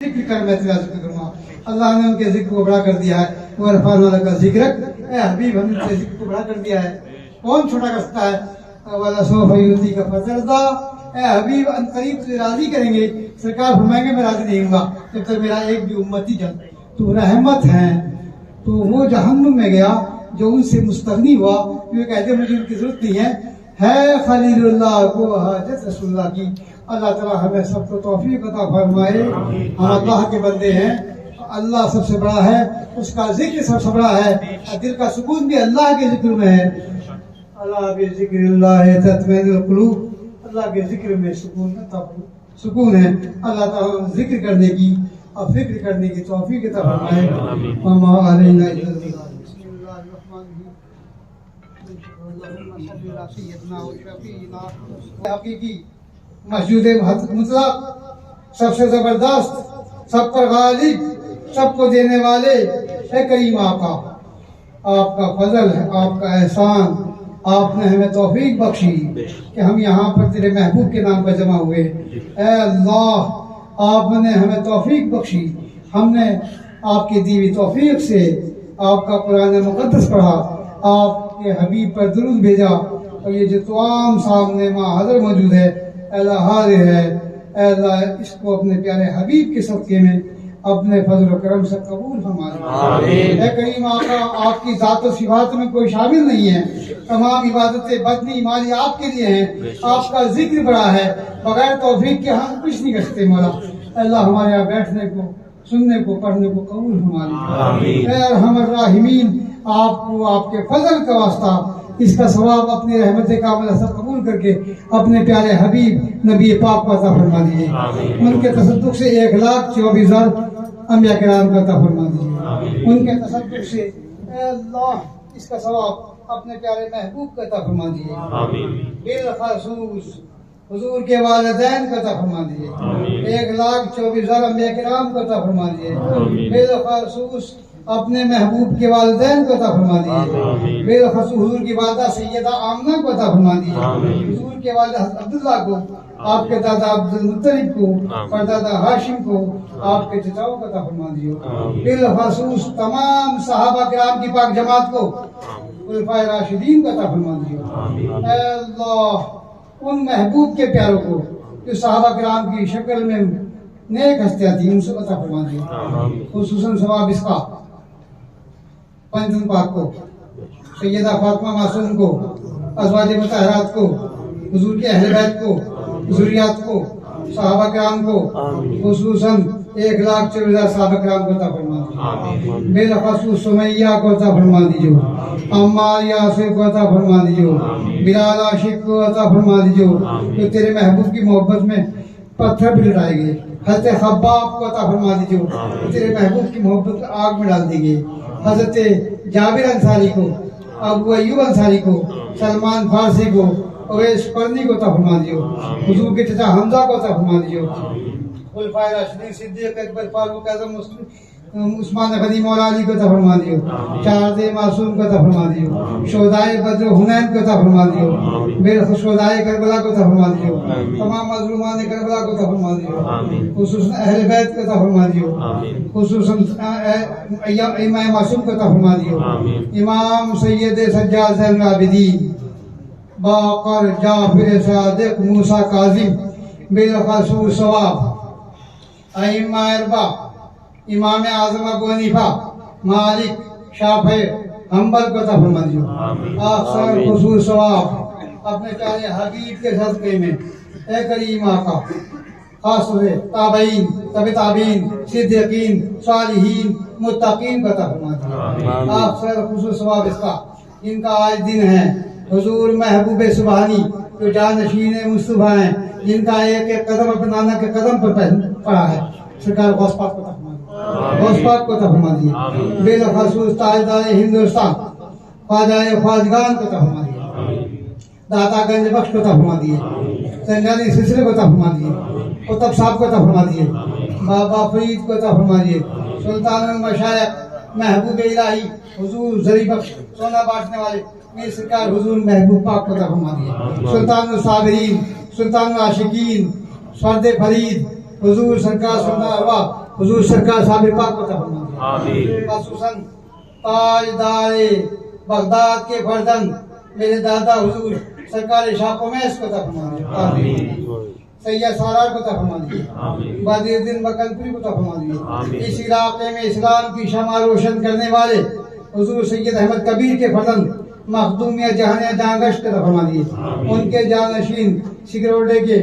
ذکر کر میں تیرا ذکر کروں. اللہ نے ان کے ذکر کو بڑا کر دیا ہے. وہ عرفان والا کا ذکر اے حبیب ہم نے ذکر کو بڑا کر دیا ہے. کون چھوٹا کر سکتا ہے؟ والا سوف یؤتی کا فضلدا اے حبیب ان قریب تجھے راضی کریں گے. سرکار فرمائیں گے میں راضی نہیں ہوں گا جب تک میرا ایک بھی امتی جل. تو رحمت ہے. تو وہ جہنم میں گیا جو ان سے مستغنی ہوا. یہ کہتے مجھے ان کی ضرورت نہیں ہے خلیل اللہ کو حاجت رسول اللہ کی. اللہ تعالیٰ ہمیں سب کو توفیق عطا فرمائے. ہم اللہ کے بندے ہیں. اللہ سب سے بڑا ہے. اس کا ذکر سب سے بڑا ہے. دل کا سکون بھی اللہ کے ذکر میں ہے. اللہ بذکر اللہ تطمئن القلوب. اللہ کے ذکر میں سکون ہے. اللہ تعالیٰ ذکر کرنے کی اور فکر کرنے کی توفیق عطا فرمائے. وما علینا الا البلاغ. بسم اللہ الرحمن الرحیم. حقیقی مسجود مطلق سب سے زبردست سب پر غالب سب کو دینے والے اے کریم آقا آپ کا فضل ہے. آپ کا احسان. آپ نے ہمیں توفیق بخشی کہ ہم یہاں پر تیرے محبوب کے نام پر جمع ہوئے. اے اللہ آپ نے ہمیں توفیق بخشی. ہم نے آپ کی دی ہوئی توفیق سے آپ کا قرآن مقدس پڑھا. آپ کے حبیب پر درود بھیجا. اور یہ جو تمام سامنے ماں حضر موجود ہے اے اللہ حاضر ہے. اے اللہ اس کو اپنے پیارے حبیب کے صدقے میں اپنے فضل و کرم سے قبول فرما لے. اے کریم آقا آپ کی ذات و صفات میں کوئی شامل نہیں ہے. تمام عبادتیں بدنی مالی آپ کے لیے ہیں. آپ کا ذکر بڑا ہے. بغیر توفیق کے ہم کچھ نہیں کر سکتے. مولا اے اللہ ہمارے یہاں بیٹھنے کو سننے کو پڑھنے کو قبول فرما لے. اے ارحم الراحمین آپ کو آپ کے فضل کا واسطہ اس کا ثواب اپنی رحمت کاملہ سے قبول کر کے اپنے پیارے حبیب نبی پاک کو عطا فرما دیجیے. ان کے تصدق سے 1,24,000 انبیاء کرام کو عطا فرما دیجیے. ان کے تصدق سے اے اللہ اس کا ثواب اپنے پیارے محبوب کو عطا فرما دیجیے. بالخصوص حضور کے والدین کو عطا فرما دیجیے. 1,24,000 انبیاء کرام کو عطا فرما دیجیے. بالخصوص اپنے محبوب کے والدین کو عطا فرما دیجیے. بالخصوص حضور کی والدہ سیدہ آمنہ کو عطا فرما دیجیے. حضور کے والد حضرت عبداللہ کو آپ کے دادا عبد المطلب کو اور دادا ہاشم کو آپ کے چچاؤں کو عطا فرما دیجیے. بالخصوص تمام صحابہ کرام کی پاک جماعت کو خلفائے راشدین کو عطا فرما دیجیے. اے اللہ ان محبوب کے پیاروں کو جو صحابہ کرام کی شکل میں نیک ہستیاں تھیں ان سے عطا فرما دیجیے. خصوصاً ثواب اس کا پنجن پاک کو سیدہ فاطمہ معصوم کو ازواج مطہرات کو حضور کے اہل بیت کو ذریات کو صحابہ کرام کو خصوصاً 1,24,000 صحابہ کرام کو عطا فرما دیجیے. بالخصوص سمیہ کو عطا فرما دیجیے. عمار یاسر کو عطا فرما دیجیے. بلال عاشق کو عطا فرما دیجیے جو تیرے محبوب کی محبت میں پتھر بھی لٹائے گئے. حضرت خباب کو عطا فرما دیجیے تیرے محبوب کی محبت آگ میں ڈال دی گئی. حضرت جابر انصاری کو ابو ایوب انصاری کو سلمان فارسی کو اویس قرنی کو عطا فرما دیجیے. حضور کے چچا حمزہ کو عطا فرما دیجیے. خلفائے راشدین صدیق اکبر فاروق اعظم عثمان غنی مولا علی کو عطا فرما دیجیے. چار معصوم کو عطا فرما دیجیے. شہدائے بدر حنین کو عطا فرما دیجیے. بالخصوص شہدائے کربلا کو عطا فرما دیجیے. تمام مظلومان کربلا کو عطا فرما دیجیے. خصوصاً اہل بیت کو عطا فرما دیجیے. خصوصاً امام معصوم کو عطا فرما دیجیے. امام سید سجاد زین العابدین باقر جعفر صادق موسیٰ کاظم بالخصوص ثواب ائمہ اربعہ امام اعظم ابو حنیفہ مالک شافعی حنبل کو عطا فرما دیجیے. اکثر خصوص ثواب اپنے پیارے حبیب کے صدقے میں اے کریم آقا خاص طور سے تابعین تبع تابعین صدیقین صالحین متقین کو عطا فرما دیجیے. اکثر خصوص ثواب اس کا ان کا آج دن ہے. حضور محبوب سبحانی جو جانشین مصطفیٰ ہیں جن کا ایک ایک قدم اپنے نانا کے قدم پر پڑا ہے. سرکار غوث پاک کو عطا فرما دیجیے. غوث پاک کو عطا فرما دیجیے. بالخصوص تاجدار ہندوستان خواجہ خواجگان کو عطا فرما دیجیے. داتا گنج بخش کو عطا فرما دیجیے. سنجانی سلسلے کو عطا فرما دیجیے. قطب صاحب کو عطا فرما دیجیے. بابا فرید کو عطا فرما دیجیے. سلطان المشائخ محبوب الہی حضور زری بخش سونا بانٹنے والے میرے سرکار حضور محبوب پاک کو عطا فرما دیجیے. سلطان الصابرین سلطان العاشقین فرد فرید حضور سرکار سنہ اروا حضور سرکار صاحب پاک کو عطا فرمائیے آمین خصوصاً تاجدار بغداد کے فرزند میرے دادا حضور سرکار شاہ قمیص کو عطا فرمائیے آمین سید سالار کو عطا فرمائیے بدر الدین بکلپوری کو عطا فرمائیے اس علاقے میں اسلام کی شمع روشن کرنے والے حضور سید احمد کبیر کے فرزند مخدومیہ جہانیہ جہانگشت کو عطا فرمائیے ان کے جانشین سکروڈے کے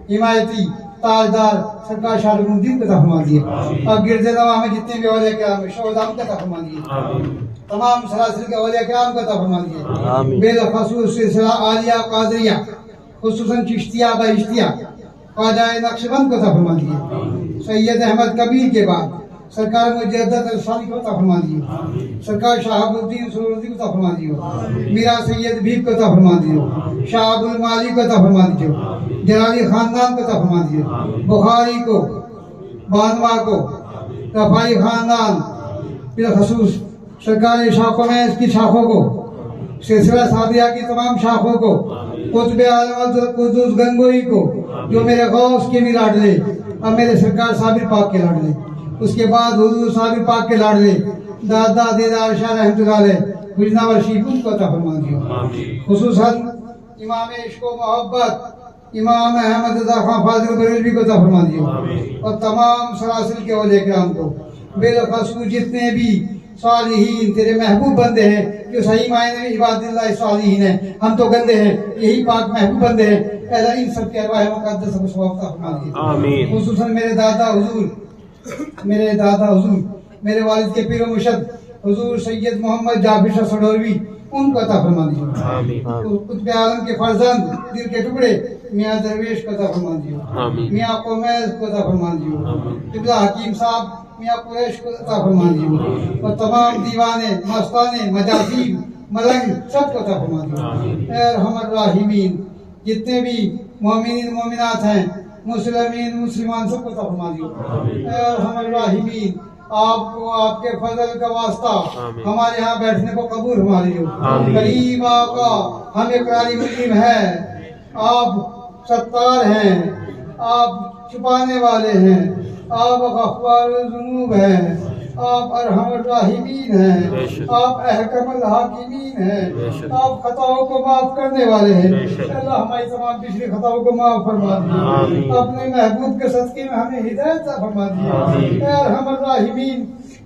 حمایتی تاجدار سرکار شاہ رکن الدین کو عطا فرمائیے اور گرد نواح میں جتنے بھی اولیاء کرام ہیں شہداء کو عطا فرمائیے تمام سلاسل کے اولیاء کرام کو عطا فرمائیے بالخصوص سلسلہ عالیہ قادریہ خصوصاً چشتیہ بہشتیہ خواجہ نقشبند کو عطا فرمائیے سید احمد کبیر کے بعد سرکار مجدد الثانی کو عطا فرمائیے سرکار شہاب الدین سہروردی کو عطا فرمائیے میرا سید بھیب کو عطا فرمائیے شاہ ابو المعالی کو عطا فرمائیے جلالی خاندان کو عطا فرمائیے بخاری کو بانوا کو رفائی خاندان بالخصوص سرکار شاہ قمیص کی شاخوں کو سلسلہ صادیہ کی تمام شاخوں کو قطب عالم قدوس گنگوئی کو جو میرے غوث کے بھی لاڈلے اور میرے سرکار صابر پاک کے لاڈلے اس کے بعد حضور صابر پاک کے لاڈلے دادا دیدار شاہ رحمۃ اللہ علیہ گجناور شریف ان کو عطا فرما دیو خصوصاً امام عشق و محبت امام احمد رضا خان فاضل بریلوی کو عطا فرما دیو اور تمام سلاسل کے اولیاء کرام کو بالخصوص جتنے بھی صالحین تیرے محبوب بندے ہیں جو صحیح معنی میں عباد اللہ صالحین ہیں ہم تو گندے ہیں یہی پاک محبوب بندے ہیں اے اللہ ان سب کے ارواح مقدس کو ثواب عطا فرما دیے خصوصاً میرے دادا حضور میرے والد کے پیر و مرشد حضور سید محمد جعفر شاہ سڈوروی ان کو عطا فرما دیجیے قطب عالم کے فرزند دل کے ٹکڑے میاں درویش کو عطا فرما دیجیے میاں قمیص کو عطا فرما دیجیے قبلہ حکیم صاحب میاں قریش کو عطا فرما دیجیے اور تمام دیوانے مستانے مجاذیب ملنگ سب کو عطا فرما دیجیے اے ارحم الراحمین جتنے بھی مومنین مومنات ہیں مسلمین مسلمان سب کو عطا فرما دیجیے اے ارحم الراحمین آپ کو آپ کے فضل کا واسطہ ہمارے یہاں بیٹھنے کو قبول فرما لیجیے کریم آقا ہم اقراری مسلم ہیں آپ ستار ہیں آپ چھپانے والے ہیں آپ غفار الذنوب ہیں آپ ارحم الراحمین ہیں آپ احکم الحاکمین ہیں آپ خطاؤں کو معاف کرنے والے ہیں اللہ ہماری تمام پچھلی خطاؤں کو معاف فرما دیجیے اپنے محبوب کے صدقے میں ہمیں ہدایت عطا فرما دیجیے اے ارحم الراحمین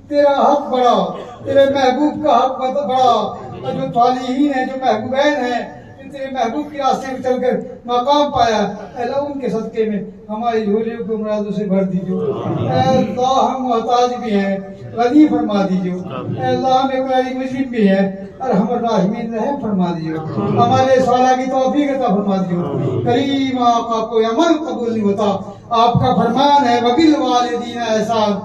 تیرا حق بڑا تیرے محبوب کا حق بڑا اور جو صالحین ہیں جو محبوبین ہیں تیرے محبوب کے راستے میں چل کر مقام پایا اے اللہ ان کے صدقے میں ہماری جھولیوں کو مرادوں سے بھر دیجیے اے اللہ ہم محتاج بھی ہیں غنی فرما دیجیے اے اللہ ہم اقراری مجرم بھی ہیں ارحم الراحمین رحم فرما دیجیے ہمارے صالح کی توفیق عطا فرما دیجیے کریم آقا کوئی عمل قبول نہیں ہوتا آپ کا فرمان ہے وبالوالدین احسان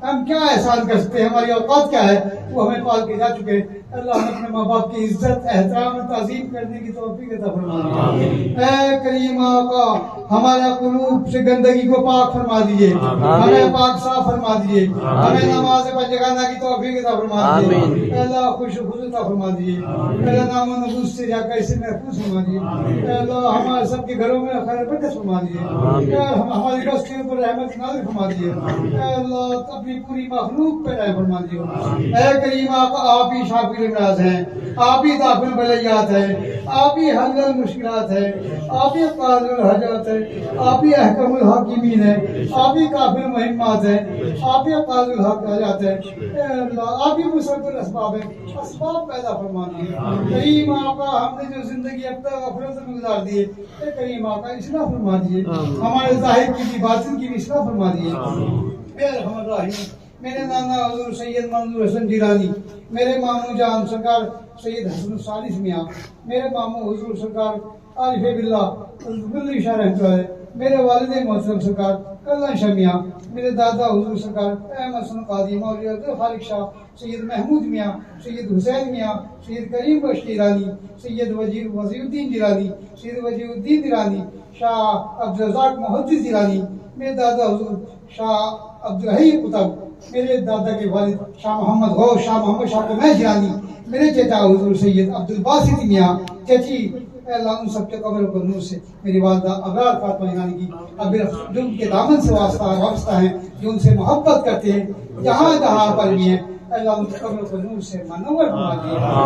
ہم کیا احسان کر سکتے ہیں ہماری اوقات کیا ہے وہ ہمیں پال کے جا چکے اللہ ہم اپنے ماں باپ کی عزت احترام اور تعظیم کرنے کی توفیق عطا فرما دیجیے اے کریم آقا ہمارا قلوب سے گندگی کو پاک فرما دیجیے ہمیں پاک صاف فرما دیجیے ہمیں نماز پنجگانہ کی توفیق عطا فرما دیجیے اے اللہ خوش و خود عطا فرما دیجیے اے اللہ نام و نفوس سے جا کر اسے محفوظ فرما دیجیے اے اللہ ہمارے سب کے گھروں میں خیر برکت فرما دیجیے اے ہماری بستیوں پر رحمت نازل فرما دیجیے اے اللہ اپنی پوری مخلوق پہ رحم فرما دیجیے اے کریم آقا آپ ہی شافی الامراض ہیں آپ ہی دافع البلیات ہیں آپ ہی حل المشکلات ہیں آپ ہی قاضی الحاجات ہیں آپ ہی احکم الحاکمین ہیں آپ ہی کافی المہمات ہیں آپ ہی قاضی الحاجات ہیں اے اللہ آپ ہی مسبب الاسباب ہیں اسباب پیدا فرما دیجیے کریم آقا ہم نے جو زندگی اب تک غفلت میں گزار دی ہے اے کریم آقا اصلاح فرما دیجیے ہمارے ظاہر کی بھی باطن کی بھی اصلاح فرما دیجیے اے ارحم الراحمین میرے نانا حضور سید منظور حسن جیلانی میرے ماموں جان سرکار سید حسن الثالث میاں میرے ماموں حضور سرکار عارف باللہ گلی شاہ رحمۃ اللہ میرے والد محترم سرکار کلن شاہ میاں میرے دادا حضور سرکار احمد حسن قاضی مولوی عبد خالق شاہ سید محمود میاں سید حسین میاں سید کریم بخش جیلانی سید وزیر الدین جیلانی سید وزیر الدین جیلانی شاہ عبدالرزاق محدث جیلانی میرے دادا حضور شاہ عبدالحی قطب میرے دادا کے والد شاہ محمد غوث شاہ محمد شاہ قمیص جیلانی میرے چچا حضور سید عبد الباسط میاں چچی اے اللہ ان سب کے قبروں کو نور سے میری والدہ ابرار فاطمہ ایرانی کی اب جو ان کے دامن سے وابستہ ہیں، جو ان سے محبت کرتے ہیں جہاں جہاں پر بھی ہیں، اے اللہ ان کی قبروں کو نور سے منور فرما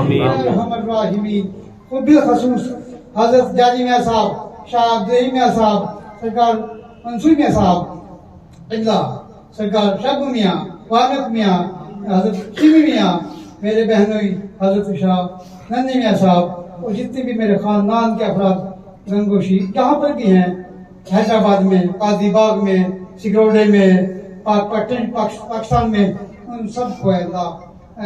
دیجیے۔ اے ارحم الراحمین، خود بالخصوص حضرت جاجی میاں صاحب، شاہ عبدالرحیم میاں صاحب، سرکار منصور میاں صاحب، اللہ سرکار شاہ میاں، وانق میاں، حضرت شیمی میاں، میرے بہنوئی حضرت شاہ ننی میاں صاحب، اور جتنے بھی میرے خاندان کے افراد گنگوشی جہاں پر بھی ہیں، حیدرآباد میں، قاضی باغ میں، سکروڈے میں، پاکستان میں، ان سب کو اللہ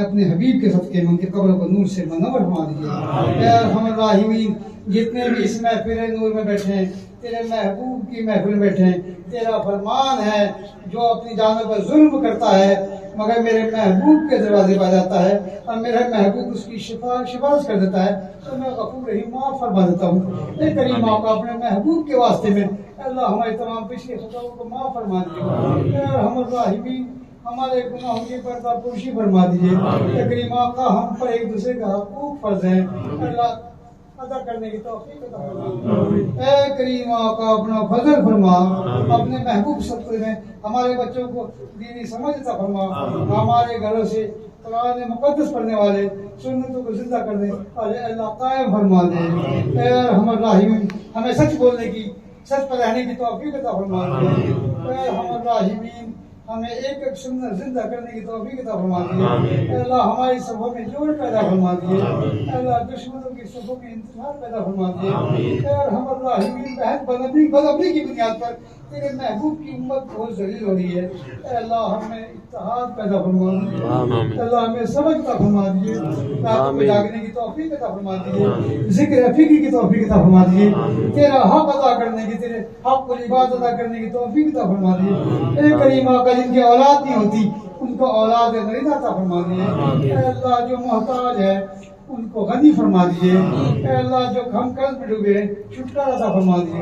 اپنے حبیب کے صدقے میں ان کی قبروں کو نور سے منور فرما دیجیے۔ اے ارحم الراحمین، جتنے بھی اس محفل نور میں بیٹھے ہیں، تیرے محبوب کی محفل میں بیٹھے ہیں، تیرا فرمان ہے جو اپنی جانوں پر ظلم کرتا ہے مگر میرے محبوب کے دروازے پہ جاتا ہے اور میرا محبوب اس کی شفاعت کر دیتا ہے تو میں غفور رحیم معاف فرما دیتا ہوں۔ اے کریم آقا اپنے محبوب کے واسطے میں اللہ ہمارے تمام پچھلے خطاؤں کو معاف فرما دیجیے۔ اے ارحم الراحمین، ہمارے گناہوں کی پردہ پوشی فرما دیجیے۔ اے کریم آقا، ہم پر ایک دوسرے کا حقوق فرض ہیں، اللہ ادا کرنے کی توفیق عطا فرما۔ اے کریم آقا اپنا فضل فرما، اپنے محبوب صدقے میں ہمارے بچوں کو دینی سمجھ عطا فرما، ہمارے گھروں سے قرآن مقدس پڑھنے والے سنتوں کو زندہ کرنے والے اللہ قائم فرما دے۔ اے ارحم الراحمین، ہمیں سچ بولنے کی، سچ پر رہنے کی توفیق عطا فرما دے۔ اے ارحم الراحمین، ہمیں ایک ایک سنت زندہ کرنے کی توفیق عطا فرما دیے۔ اے اللہ ہماری صفوں میں جوڑ پیدا فرما دیے۔ اے اللہ دشمنوں کی صفوں میں انتشار پیدا فرما دیے۔ اے ارحم الراحمین، بہت بدعملی کی بنیاد پر تیرے محبوب کی امت بہت ذلیل ہو رہی ہے، اے اللہ ہمیں اتحاد پیدا فرما دیے۔ اے اللہ ہمیں سمجھ عطا فرما دیے، رات کو جاگنے کی توفیق عطا فرما دیے، ذکر فکر کی توفیق عطا فرما دیے، تیرا حق ادا کرنے کی، تیرے حق کو عبادت ادا کرنے کی توفیق عطا فرما دیے۔ اے کریم آقا، جن کی اولاد نہیں ہوتی ان کو اولاد نریدہ عطا فرما دیے۔ اے اللہ جو محتاج ہے ان کو غنی فرما دیے۔ اے اللہ جو ہم قرض میں ڈوبے ہیں چھٹکارا عطا فرما دیے۔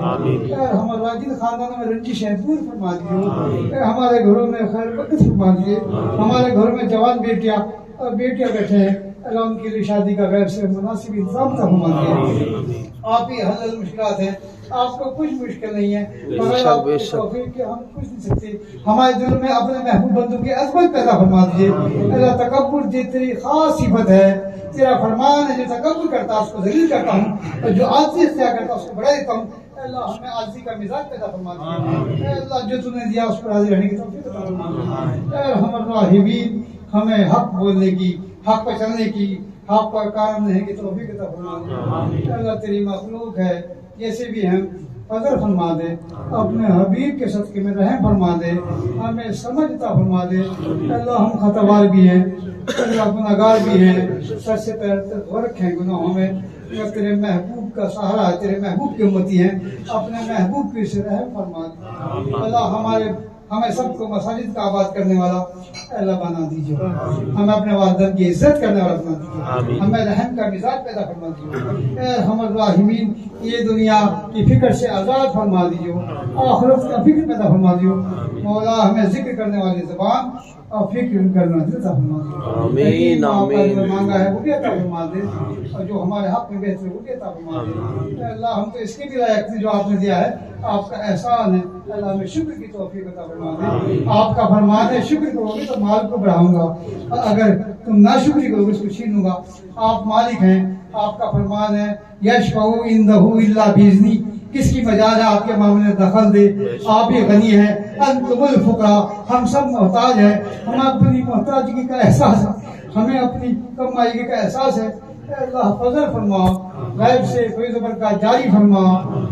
اے ہمارا جن خاندانوں میں رنجش ہے دور فرما دیے۔ اے ہمارے گھروں میں خیر برکت فرما دیے۔ ہمارے گھروں میں جوان بیٹیاں اور بیٹیاں بیٹھے ہیں، اللہ ان کے لیے شادی کا غیر سے مناسب انتظام عطا فرما دیے۔ آپ ہی حل المشکلات ہیں، آپ کو کچھ مشکل نہیں ہے، مگر آپ کی توفیق کے ہم کچھ نہیں سکتے۔ ہمارے دل میں اپنے محبوب بندوں کی عظمت پیدا فرما دیجیے۔ اللہ تکبر یہ تیری خاص صفت ہے، تیرا فرمان ہے جو تکبر کرتا ہے اس کو ذلیل کرتا ہوں اور جو عاجزی اختیار کرتا ہے اس کو بڑھا دیتا ہوں۔ اے اللہ ہمیں عاجزی کا مزاج پیدا فرما دیجیے۔ اے اللہ جو تو نے دیا اس پر راضی رہنے کی توفیق عطا فرما دیجیے۔ اے ارحم الراحمین، ہمیں حق بولنے کی، حق پر چلنے کی، حق پر قائم رہنے کی توفیق عطا فرما دیجیے۔ اے اللہ تیری مخلوق ہے، جیسے بھی ہم فضل فرما دے، اپنے حبیب کے صدقے میں رحم فرما دے، ہمیں سمجھ عطا فرما دے۔ اللہ ہم خطاوار بھی ہیں، اللہ گناہگار بھی ہیں، سر سے پیر تک غرق ہیں گناہوں میں، تیرے محبوب کا سہارا ہے، تیرے محبوب کی امتی ہیں، اپنے محبوب کی سے رحم فرما دے۔ اللہ ہمیں سب کو مساجد کا آباد کرنے والا اللہ بنا دیجیے، ہمیں اپنے والدین کی عزت کرنے والا بنا دیجیے، ہمیں رحم کا مزاج پیدا فرما دیجیے۔ اے ارحم الراحمین، یہ دنیا کی فکر سے آزاد فرما دیجیے، آخرت کا فکر پیدا فرما دیجیے۔ مولا ہمیں ذکر کرنے والی زبان اور فکر کرنے والی عطا فرما دیجیے۔ آمین آمین۔ جو مانگا ہے وہ بھی عطا فرما دے، اور جو ہمارے حق میں بہتر ہے وہ بھی عطا فرما دے۔ اے اللہ ہم تو اس کے بھی لائق تھے جو آپ نے دیا ہے، آپ کا احسان ہے، اللہ ہمیں شکر کی توفیق عطا فرما دے۔ آپ کا فرمان ہے شکر کرو گے تو مال کو بڑھاؤں گا، اور اگر تم ناشکری کرو گے اس کو چھین لوں گا۔ آپ مالک ہیں، آپ کا فرمان ہے یشفعوا عنده الا باذنہ، کس کی مجال ہے آپ کے معاملے میں دخل دے، آپ ہی غنی ہیں، انتم الفقراء، ہم سب محتاج ہیں، ہمیں اپنی محتاجگی کا احساس ہے، ہمیں اپنی کمائی کا احساس ہے۔ اے اللہ فضل فرما، غیب سے فیض و برکات جاری فرما،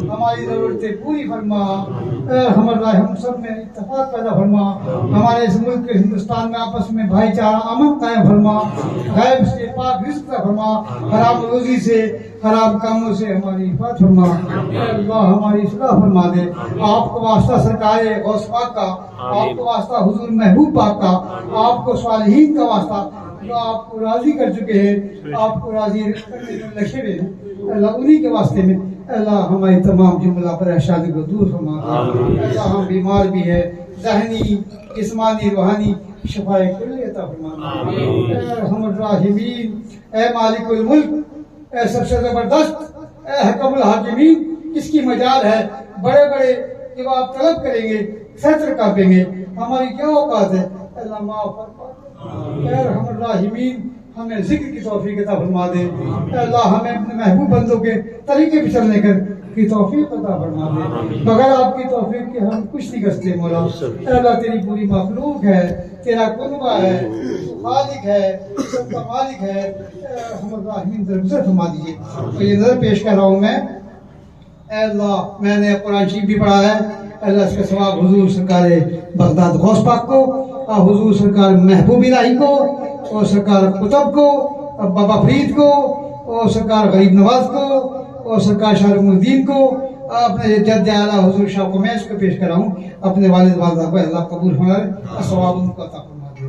ہماری ضرورتیں پوری فرما۔ اے ہم سب میں اتفاق پیدا فرما، ہمارے اس ملک کے ہندوستان میں آپس میں بھائی چارہ امن قائم فرما، غیب سے پاک رزق عطا فرما، حرام روزی سے حرام کاموں سے ہماری حفاظت فرما۔ اے اللہ ہماری اصلاح فرما دے۔ آپ کو واسطہ سرکار غوث پاک کا، آپ کو واسطہ حضور محبوب پاک کا، آپ کو صالحین کا واسطہ جو آپ کو راضی کر چکے ہیں، آپ کو راضی کرنے میں لگے ہوئے ہیں، اللہ انہی کے واسطے میں اللہ ہماری تمام جملہ پریشانی کو دور فرما دے۔ اللہ ہم بیمار بھی ہے، ذہنی جسمانی روحانی شفاء کلی عطا فرما دے۔ اے ارحم الراحمین، اے مالک الملک، اے سب سے زبردست اے حکم الحاکمین کس کی مجال ہے، بڑے بڑے جب آپ طلب کریں گے فیصل کر دیں گے، ہماری کیا اوقات ہے؟ اللہ معاف فرما، اے ارحم الراحمین ہمیں ذکر کی توفیق عطا فرما دے، اے اللہ ہمیں اپنے محبوب بندوں کے طریقے پہ چلنے کی توفیق عطا فرما دے، بغیر آپ کی توفیق کے ہم کچھ نہیں کر سکتے مولا۔ اے اللہ تیری پوری مخلوق ہے، تیرا قربہ ہے، خالق ہے، سب کا مالک ہے، اے ارحم الراحمین ذرا فرما دیجیے۔ تو یہ نظر پیش کر رہا ہوں میں، اے اللہ میں نے قرآن شریف بھی پڑھا ہے، اللہ اس کا ثواب حضور سرکار بغداد غوث پاک کو، حضور سرکار محبوب الہی کو، اور سرکار قطب کو، بابا فرید کو، اور سرکار غریب نواز کو، اور سرکار شاہ رخ الدین کو، اپنے جد اعلیٰ حضور شاہ کو میں اس کو پیش کر رہا ہوں، اپنے والد والدہ کو اللہ قبول فرمائے، ثواب ان کو عطا فرما دے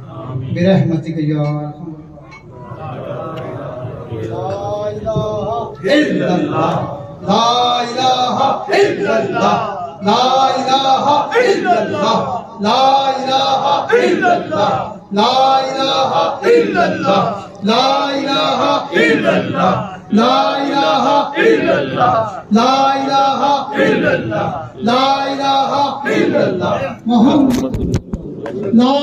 برحمتک یا ارحم الراحمین۔ لا الہ الا اللہ، لا الہ الا اللہ، لا الہ الا اللہ، لا الہ الا اللہ، لا الہ الا اللہ، لا الہ الا اللہ، لا الہ الا اللہ، لا الہ الا اللہ محمد لا